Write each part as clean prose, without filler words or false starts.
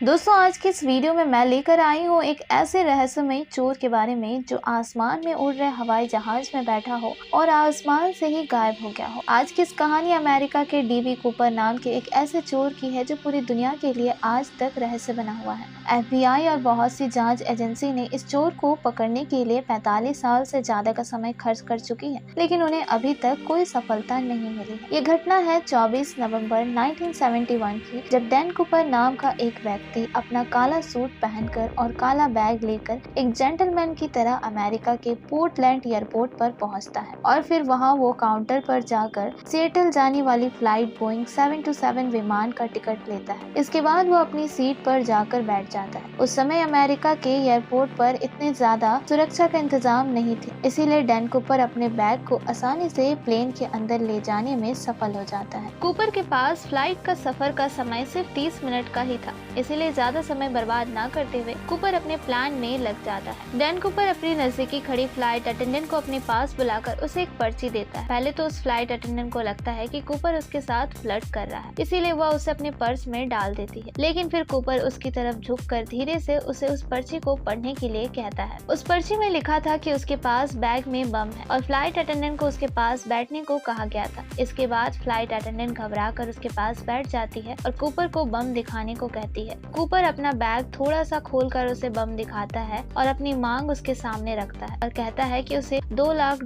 दोस्तों, आज की इस वीडियो में मैं लेकर आई हूँ एक ऐसे रहस्यमय चोर के बारे में जो आसमान में उड़ रहे हवाई जहाज में बैठा हो और आसमान से ही गायब हो गया हो। आज की इस कहानी अमेरिका के डीबी कूपर नाम के एक ऐसे चोर की है जो पूरी दुनिया के लिए आज तक रहस्य बना हुआ है। FBI और बहुत सी जांच एजेंसी ने इस चोर को पकड़ने के लिए 45 साल से ज्यादा का समय खर्च कर चुकी है, लेकिन उन्हें अभी तक कोई सफलता नहीं मिली है। ये घटना है 24 नवंबर 1971 की, जब डैन कूपर नाम का एक व्यक्ति अपना काला सूट पहनकर और काला बैग लेकर एक जेंटलमैन की तरह अमेरिका के पोर्टलैंड एयरपोर्ट पर पहुंचता है और फिर वहां वो काउंटर पर जाकर सिएटल जाने वाली फ्लाइट बोइंग 727 विमान का टिकट लेता है। इसके बाद वो अपनी सीट पर जाकर बैठ जाता है। उस समय अमेरिका के एयरपोर्ट पर इतने ज्यादा सुरक्षा का इंतजाम नहीं थे, इसीलिए डैन कूपर अपने बैग को आसानी से प्लेन के अंदर ले जाने में सफल हो जाता है। कूपर के पास फ्लाइट का सफर का समय सिर्फ 30 मिनट का ही था, इसीलिए ज्यादा समय बर्बाद न करते हुए कूपर अपने प्लान में लग जाता है। डैन कूपर अपनी नजदीकी खड़ी फ्लाइट अटेंडेंट को अपने पास बुलाकर उसे एक पर्ची देता है। पहले तो उस फ्लाइट अटेंडेंट को लगता है कि कूपर उसके साथ फ्लर्ट कर रहा है, इसीलिए वह उसे अपने पर्स में डाल देती है। लेकिन फिर कूपर उसकी तरफ झुककर धीरे से उसे उस पर्ची को पढ़ने के लिए कहता है। उस पर्ची में लिखा था कि उसके पास बैग में बम है और फ्लाइट अटेंडेंट को उसके पास बैठने को कहा गया था। इसके बाद फ्लाइट अटेंडेंट घबराकर उसके पास बैठ जाती है और कूपर को बम दिखाने को कहती है। कूपर अपना बैग थोड़ा सा खोलकर उसे बम दिखाता है और अपनी मांग उसके सामने रखता है और कहता है कि उसे $2 लाख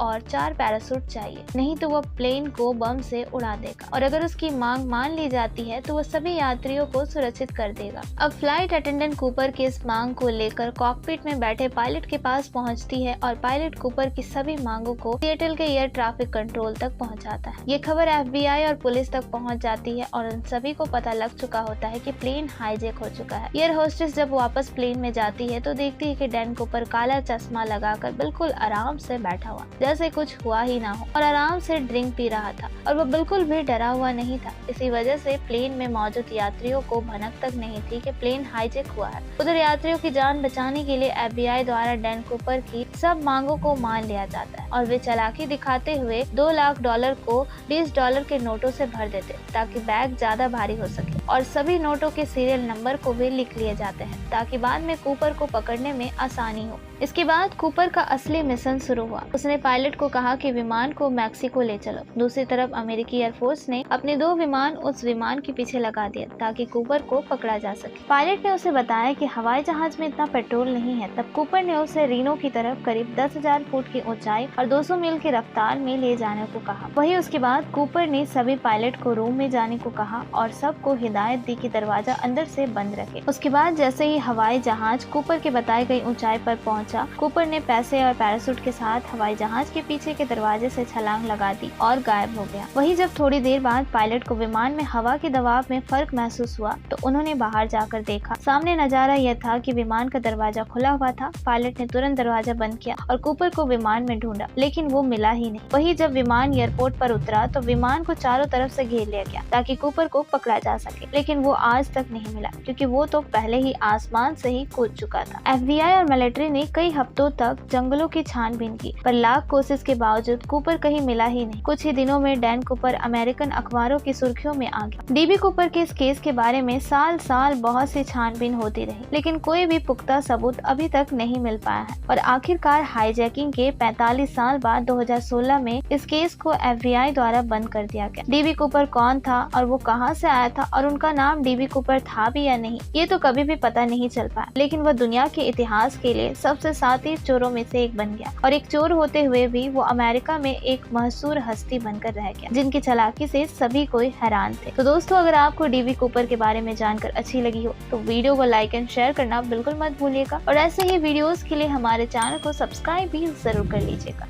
और 4 पैराशूट चाहिए, नहीं तो वह प्लेन को बम से उड़ा देगा और अगर उसकी मांग मान ली जाती है तो वह सभी यात्रियों को सुरक्षित कर देगा। अब फ्लाइट अटेंडेंट कूपर की इस मांग को लेकर कॉकपिट में बैठे पायलट के पास पहुंचती है और पायलट कूपर की सभी मांगों को सिएटल के एयर ट्रैफिक कंट्रोल तक पहुंचाता है। ये खबर FBI और पुलिस तक पहुंच जाती है और उन सभी को पता लग चुका होता है कि प्लेन हाईजैक हो चुका है। एयर होस्टेस जब वापस प्लेन में जाती है तो देखती है कि डैन कूपर काला चश्मा लगाकर बिल्कुल आराम से बैठा हुआ, जैसे कुछ हुआ ही ना हो, और आराम से ड्रिंक पी रहा था और वह बिल्कुल भी डरा हुआ नहीं था। इसी वजह से प्लेन में मौजूद यात्रियों को भनक तक नहीं थी कि प्लेन हाईजैक हुआ है। उधर यात्रियों की जान बचाने के लिए FBI द्वारा डैन कूपर की सब मांगों को मान लिया जाता है और वे चालाकी दिखाते हुए $2 लाख को $20 के नोटों से भर देते ताकि बैग ज्यादा भारी हो सके, और सभी नोटों के सीरियल नंबर को भी लिख लिए जाते हैं ताकि बाद में कूपर को पकड़ने में आसानी हो। इसके बाद कूपर का असली मिशन शुरू हुआ। उसने पायलट को कहा कि विमान को मैक्सिको ले चलो। दूसरी तरफ अमेरिकी एयरफोर्स ने अपने 2 विमान उस विमान के पीछे लगा दिए ताकि कूपर को पकड़ा जा सके। पायलट ने उसे बताया कि हवाई जहाज में इतना पेट्रोल नहीं है। तब कूपर ने उसे रीनो की तरफ करीब 10,000 फुट की ऊंचाई और 200 मील की रफ्तार में ले जाने को कहा। वही उसके बाद कूपर ने सभी पायलट को रूम में जाने को कहा और सबको हिदायत दी कि दरवाजा अंदर से बंद रखे। उसके बाद जैसे ही हवाई जहाज कूपर के बताई गई ऊंचाई पर पहुंचा, कूपर ने पैसे और पैराशूट के साथ हवाई जहाज के पीछे के दरवाजे से छलांग लगा दी और गायब हो गया। वही जब थोड़ी देर बाद पायलट को विमान में हवा के दबाव में फर्क महसूस हुआ तो उन्होंने बाहर जाकर देखा। सामने नजारा यह था कि विमान का दरवाजा खुला हुआ था। पायलट ने तुरंत दरवाजा बंद किया और कूपर को विमान में ढूंढा, लेकिन वो मिला ही नहीं। वही जब विमान एयरपोर्ट पर उतरा तो विमान को चारों तरफ से घेर लिया गया ताकि कूपर को पकड़ा जा सके, लेकिन वो आज तक नहीं मिला क्योंकि वो तो पहले ही आसमान से ही कूद चुका था। FBI और मिलिट्री ने कई हफ्तों तक जंगलों की छानबीन की, पर लाख कोशिश के बावजूद कूपर कहीं मिला ही नहीं। कुछ ही दिनों में डैन कूपर अमेरिकन अखबारों की सुर्खियों में आ गया। डीबी कूपर के इस केस के बारे में साल साल बहुत सी छानबीन होती रही, लेकिन कोई भी पुख्ता सबूत अभी तक नहीं मिल पाया है और आखिरकार हाईजैकिंग के 45 साल बाद 2016 में इस केस को FBI द्वारा बंद कर दिया गया। डीबी कूपर कौन था और वो कहां से आया था और उनका नाम डीबी कूपर था भी या नहीं, ये तो कभी भी पता नहीं चल पाया, लेकिन वह दुनिया के इतिहास के लिए सबसे सातिर चोरों में से एक बन गया और एक चोर होते हुए भी वो अमेरिका में एक मशहूर हस्ती बनकर रह गया जिनकी चालाकी से सभी कोई हैरान थे। तो दोस्तों, अगर आपको डीबी कूपर के बारे में जानकर अच्छी लगी हो तो वीडियो को लाइक एंड शेयर करना बिल्कुल मत भूलिएगा और ऐसे ही वीडियोस के लिए हमारे चैनल को सब्सक्राइब भी जरूर कर लीजिएगा।